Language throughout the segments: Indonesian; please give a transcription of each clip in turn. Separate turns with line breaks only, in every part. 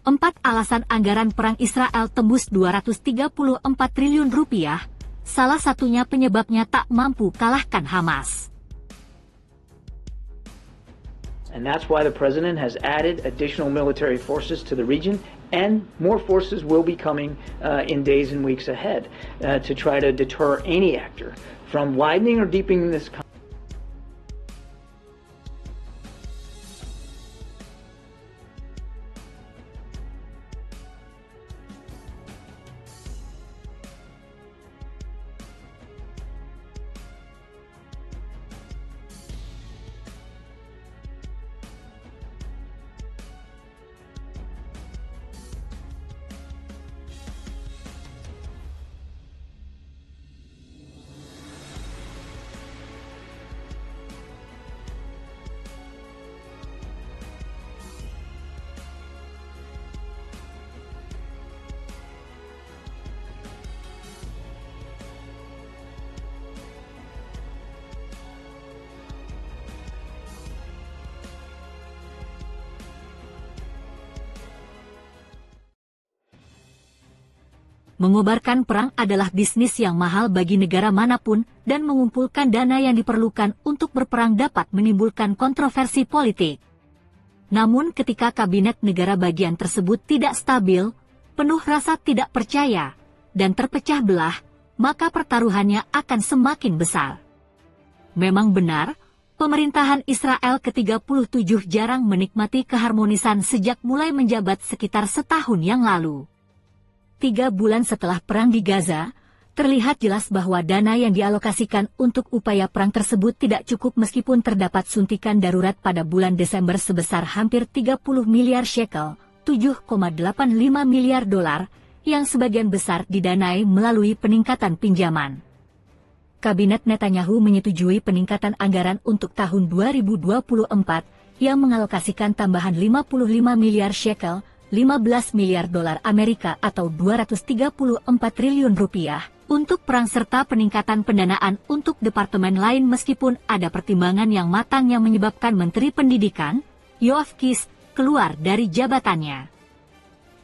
4 alasan anggaran perang Israel tembus 234 triliun rupiah, salah satunya penyebabnya tak mampu kalahkan Hamas.
And that's why the president has added additional military forces to the region, and more forces will be coming in days and weeks ahead to try to deter any actor from widening or deepening this conflict.
Mengobarkan perang adalah bisnis yang mahal bagi negara manapun, dan mengumpulkan dana yang diperlukan untuk berperang dapat menimbulkan kontroversi politik. Namun ketika kabinet negara bagian tersebut tidak stabil, penuh rasa tidak percaya, dan terpecah belah, maka pertaruhannya akan semakin besar. Memang benar, pemerintahan Israel ke-37 jarang menikmati keharmonisan sejak mulai menjabat sekitar setahun yang lalu. 3 bulan setelah perang di Gaza, terlihat jelas bahwa dana yang dialokasikan untuk upaya perang tersebut tidak cukup meskipun terdapat suntikan darurat pada bulan Desember sebesar hampir 30 miliar shekel, 7,85 miliar dolar, yang sebagian besar didanai melalui peningkatan pinjaman. Kabinet Netanyahu menyetujui peningkatan anggaran untuk tahun 2024 yang mengalokasikan tambahan 55 miliar shekel, 15 miliar dolar Amerika atau 234 triliun rupiah untuk perang serta peningkatan pendanaan untuk departemen lain meskipun ada pertimbangan yang matang yang menyebabkan Menteri Pendidikan, Yoav Kish, keluar dari jabatannya.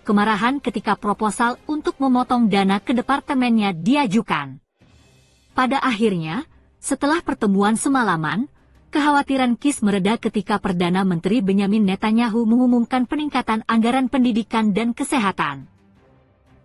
Kemarahan ketika proposal untuk memotong dana ke departemennya diajukan. Pada akhirnya, setelah pertemuan semalaman, kekhawatiran Kish mereda ketika Perdana Menteri Benyamin Netanyahu mengumumkan peningkatan anggaran pendidikan dan kesehatan.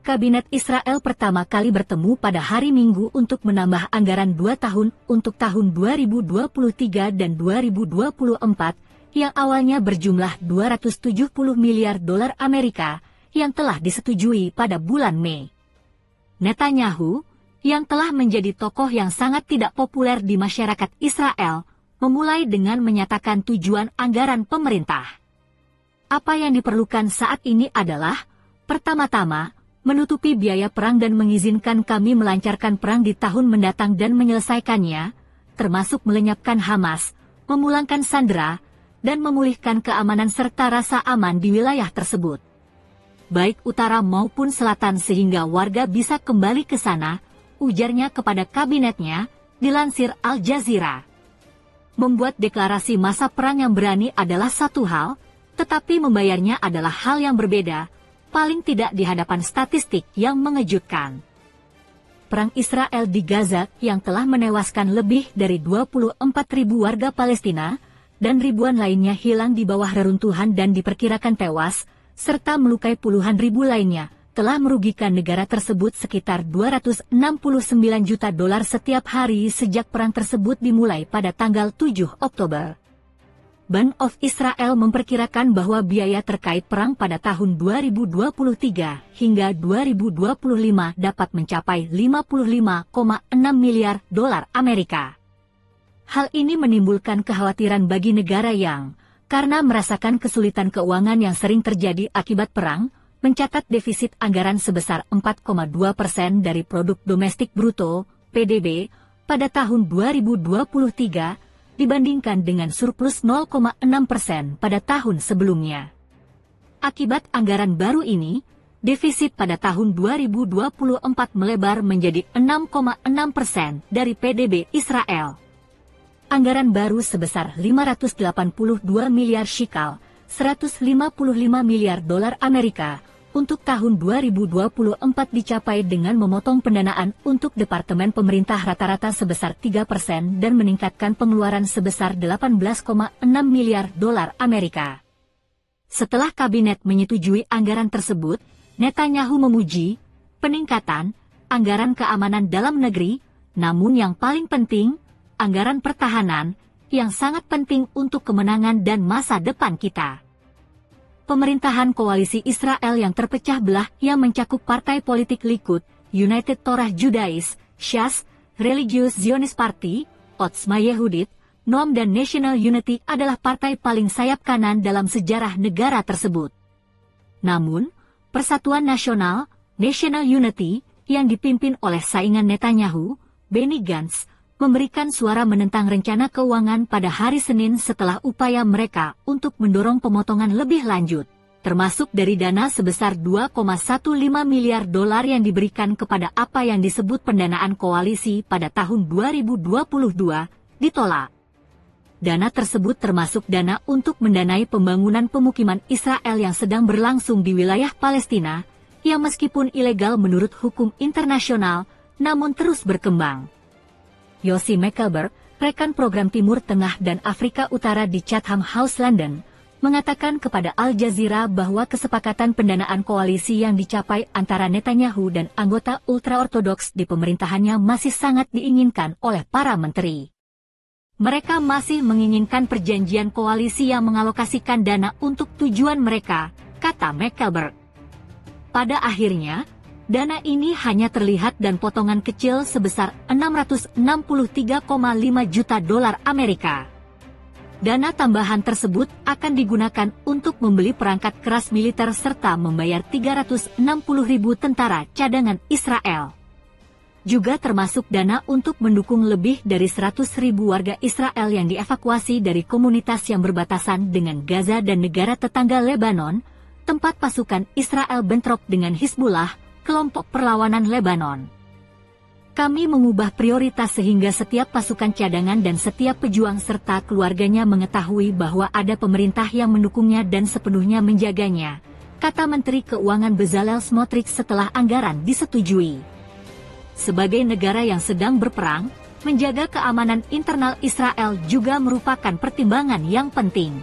Kabinet Israel pertama kali bertemu pada hari Minggu untuk menambah anggaran 2 tahun untuk tahun 2023 dan 2024 yang awalnya berjumlah 270 miliar dolar Amerika yang telah disetujui pada bulan Mei. Netanyahu, yang telah menjadi tokoh yang sangat tidak populer di masyarakat Israel, memulai dengan menyatakan tujuan anggaran pemerintah. Apa yang diperlukan saat ini adalah, pertama-tama, menutupi biaya perang dan mengizinkan kami melancarkan perang di tahun mendatang dan menyelesaikannya, termasuk melenyapkan Hamas, memulangkan sandera, dan memulihkan keamanan serta rasa aman di wilayah tersebut. Baik utara maupun selatan sehingga warga bisa kembali ke sana, ujarnya kepada kabinetnya, dilansir Al Jazeera. Membuat deklarasi masa perang yang berani adalah satu hal, tetapi membayarnya adalah hal yang berbeda, paling tidak di hadapan statistik yang mengejutkan. Perang Israel di Gaza yang telah menewaskan lebih dari 24.000 warga Palestina, dan ribuan lainnya hilang di bawah reruntuhan dan diperkirakan tewas, serta melukai puluhan ribu lainnya, telah merugikan negara tersebut sekitar 269 juta dolar setiap hari sejak perang tersebut dimulai pada tanggal 7 Oktober. Bank of Israel memperkirakan bahwa biaya terkait perang pada tahun 2023 hingga 2025 dapat mencapai 55,6 miliar dolar Amerika. Hal ini menimbulkan kekhawatiran bagi negara yang, karena merasakan kesulitan keuangan yang sering terjadi akibat perang, mencatat defisit anggaran sebesar 4,2% dari produk domestik bruto, PDB, pada tahun 2023, dibandingkan dengan surplus 0,6% pada tahun sebelumnya. Akibat anggaran baru ini, defisit pada tahun 2024 melebar menjadi 6,6% dari PDB Israel. Anggaran baru sebesar 582 miliar shekel, $155 miliar Amerika untuk tahun 2024 dicapai dengan memotong pendanaan untuk Departemen Pemerintah rata-rata sebesar 3% dan meningkatkan pengeluaran sebesar $18,6 miliar Amerika. Setelah kabinet menyetujui anggaran tersebut, Netanyahu memuji peningkatan anggaran keamanan dalam negeri, namun yang paling penting, anggaran pertahanan, yang sangat penting untuk kemenangan dan masa depan kita. Pemerintahan koalisi Israel yang terpecah belah yang mencakup partai politik Likud, United Torah Judaist, Shas, Religious Zionist Party, Otzma Yehudit, Noam dan National Unity adalah partai paling sayap kanan dalam sejarah negara tersebut. Namun, Persatuan Nasional, National Unity, yang dipimpin oleh saingan Netanyahu, Benny Gantz, memberikan suara menentang rencana keuangan pada hari Senin setelah upaya mereka untuk mendorong pemotongan lebih lanjut, termasuk dari dana sebesar $2,15 miliar yang diberikan kepada apa yang disebut pendanaan koalisi pada tahun 2022, ditolak. Dana tersebut termasuk dana untuk mendanai pembangunan pemukiman Israel yang sedang berlangsung di wilayah Palestina, yang meskipun ilegal menurut hukum internasional, namun terus berkembang. Yossi McElberg, rekan program Timur Tengah dan Afrika Utara di Chatham House London, mengatakan kepada Al Jazeera bahwa kesepakatan pendanaan koalisi yang dicapai antara Netanyahu dan anggota ultra-ortodoks di pemerintahannya masih sangat diinginkan oleh para menteri. Mereka masih menginginkan perjanjian koalisi yang mengalokasikan dana untuk tujuan mereka, kata McElberg. Pada akhirnya, dana ini hanya terlihat dan potongan kecil sebesar $663,5 juta Amerika. Dana tambahan tersebut akan digunakan untuk membeli perangkat keras militer serta membayar 360.000 tentara cadangan Israel. Juga termasuk dana untuk mendukung lebih dari 100.000 warga Israel yang dievakuasi dari komunitas yang berbatasan dengan Gaza dan negara tetangga Lebanon, tempat pasukan Israel bentrok dengan Hizbullah, kelompok perlawanan Lebanon. Kami mengubah prioritas sehingga setiap pasukan cadangan dan setiap pejuang serta keluarganya mengetahui bahwa ada pemerintah yang mendukungnya dan sepenuhnya menjaganya, kata Menteri Keuangan Bezalel Smotrich setelah anggaran disetujui. Sebagai negara yang sedang berperang, menjaga keamanan internal Israel juga merupakan pertimbangan yang penting.